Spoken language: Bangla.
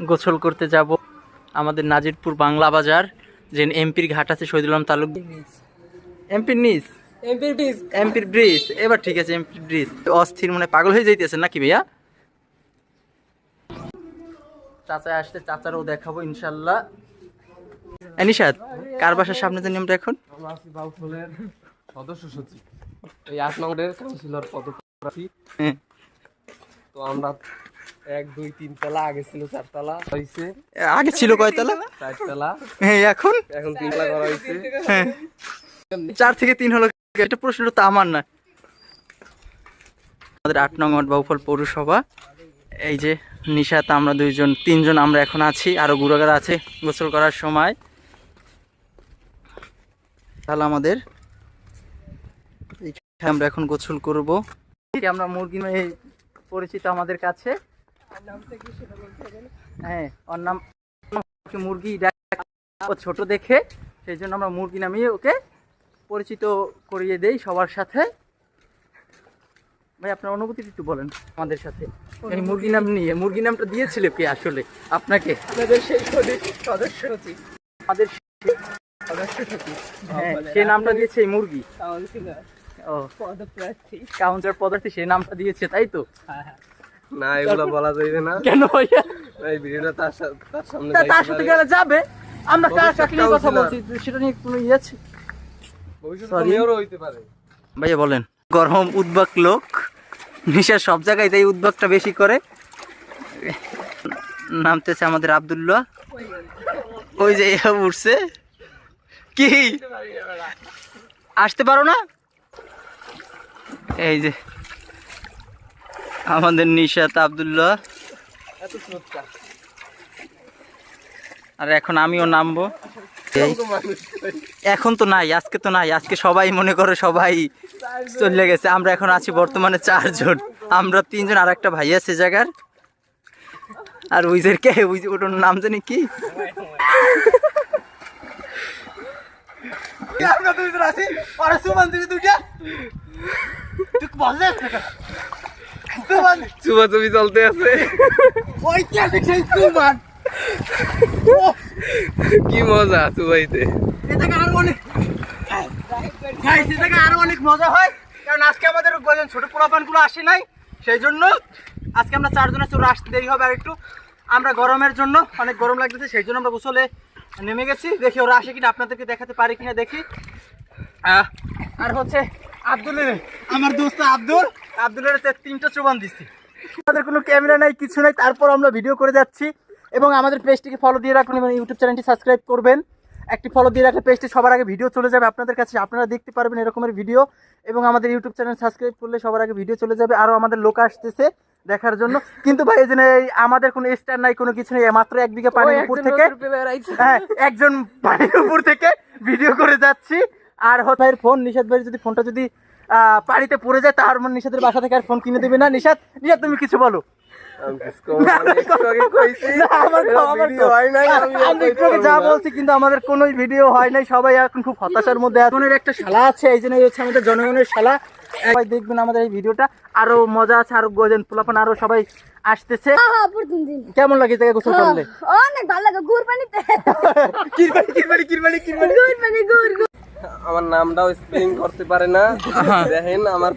গোসল করতে যাব আমাদের নাজিরপুর বাংলা বাজার, যে এমপির ঘাট আছে শহীদুল আলম তালুকদার। এমপির নিচ, এমপির ব্রিজ, এবার ঠিক আছে এমপির ব্রিজ। অস্থির মানে পাগল হয়ে যাইতেছেন নাকি ভাইয়া? চাচা আসলে চাচারও দেখাবো ইনশাল্লাহ। নিশাদ, কার বাসার সামনে জানি আমরা এখন? সদস্য সচিব, এই 8 নম্বরের কাউন্সিলর পদপ্রার্থী। তো আমরা 1 2 3 তলা, আগে ছিল 4 তলা হইছে। আগে ছিল কয়তলা? 4 তলা। হ্যাঁ, এখন 3 তলা করা হইছে। হ্যাঁ, 4 থেকে 3 হলো। এটা প্রশ্নটা তো আমার না। আমাদের 8 নং ওয়ার্ড বাউফল পৌরসভা। এই যে নিশাত, আমরা 3জন আমরা এখন আছি, আরো গুড়াগাড়া আছে গোসল করার সময়। তাহলে আমাদের আমরা এখন গোসল করব। আমরা মুরগি পরিচিত আমাদের কাছে। হ্যাঁ, ওর নাম মুরগি, ও ছোট দেখে, সেই জন্য আমরা মুরগি নামিয়ে ওকে পরিচিত করিয়ে দেই সবার সাথে। ভাই, আপনার অনুভূতি একটু বলেন আমাদের সাথে। এই মুরগি নাম নিয়ে, মুরগি নামটা দিয়েছিল কে আসলে আপনাকে? আমাদের সেই সদস্য সচিব, আমাদের হ্যাঁ, সে নামটা দিয়েছে এই মুরগি। কাউন্সিলর ও, পদপ্রার্থী, কাউন্সিলর পদপ্রার্থী, সে নামটা দিয়েছে, তাই তো? না এগুলো বলা যাবে না। কেন ভাইয়া? এই ভিডিওটা তার সামনে তার সাথে গেলে যাবে। আমরা কাকে নিয়ে কথা বলছি সেটা নিয়ে কোনো ইয়ে আছে? ভবিষ্যতে মেয়রও হইতে পারে। ভাইয়া বলেন। গরম উদ্বাক লোক, নিশা সব জায়গায় এই উদ্বাকটা বেশি করে। নামতেছে আমাদের আব্দুল্লাহ, ওই যে উঠছে। কি আসতে পারো না? এই যে আমাদের নিশাত আব্দুল্লাহ, আর এখন আমিও নামবো। এখন তো নাই, আজকে তো নাই, আজকে সবাই মনে করে সবাই চলে গেছে। আমরা এখন আছি বর্তমানে 4 জন, আমরা 3 জন, আর একটা ভাই আছে জায়গার। আর উইজের কে, ওটার নাম জানি কি। চুপাচুপি চলতে আছে। কি মজা চুপাইতে। আরো অনেক মজা হয়, কারণ আজকে আমাদের ছোট পোলাপানগুলো আসে নাই, সেই জন্য আজকে আমরা 4 জনের চলে আসতে দেরি হবে আর একটু। আমরা গরমের জন্য, অনেক গরম লাগতেছে, সেই জন্য আমরা গোসলে নেমে গেছি। দেখি ওরা আসে কিনা, আপনাদেরকে দেখাতে পারি কিনা দেখি। আর হচ্ছে আব্দুলের, আমার দোস্ত আব্দুলের 3টা চুবান দিচ্ছি। আমাদের কোনো ক্যামেরা নাই, কিছু নাই, তারপর আমরা ভিডিও করে যাচ্ছি। এবং আমাদের পেজটিকে ফলো দিয়ে রাখবেন এবং ইউটিউব চ্যানেলটি সাবস্ক্রাইব করবেন। একটি ফলো দিয়ে রাখলে পেজটি সবার আগে ভিডিও চলে যাবে আপনাদের কাছে, আপনারা দেখতে পারবেন এরকমের ভিডিও। এবং আমাদের ইউটিউব চ্যানেল সাবস্ক্রাইব করলে সবার আগে ভিডিও চলে যাবে। আরও আমাদের লোক আসতেছে দেখার জন্য। কিন্তু ভাই, এই যে আমাদের কোনো স্টার নাই, কোনো কিছু নেই, মাত্র 1 বিঘা পানির উপর থেকে, হ্যাঁ, একজন পানির উপর থেকে ভিডিও করে যাচ্ছি। আর ভাইয়ের ফোন, নিশাদ ভাইয়ের যদি ফোনটা যদি পানিতে পড়ে যায়, তার মানে নিশাদের বাসা থেকে আর ফোন কিনে দেবে না। নিশাদ, তুমি কিছু বলো। যা বলছি কিন্তু আমাদের কোনো ভিডিও হয় নাই, সবাই এখন খুব হতাশার মধ্যে। এখনের একটা শালা আছে, এই জন্য হচ্ছে আমাদের জনগণের শালা। সবাই দেখবেন আমাদের এই ভিডিওটা, আরো মজা আছে, আরো গজেন পোলাপান আরো সবাই আসতেছে। কেমন লাগে জায়গায় গোসল করলে? অনেক ভালো লাগে। গুড়পানিতে আমার নামটাও স্পেলিং করতে পারে না, দেখেন আমার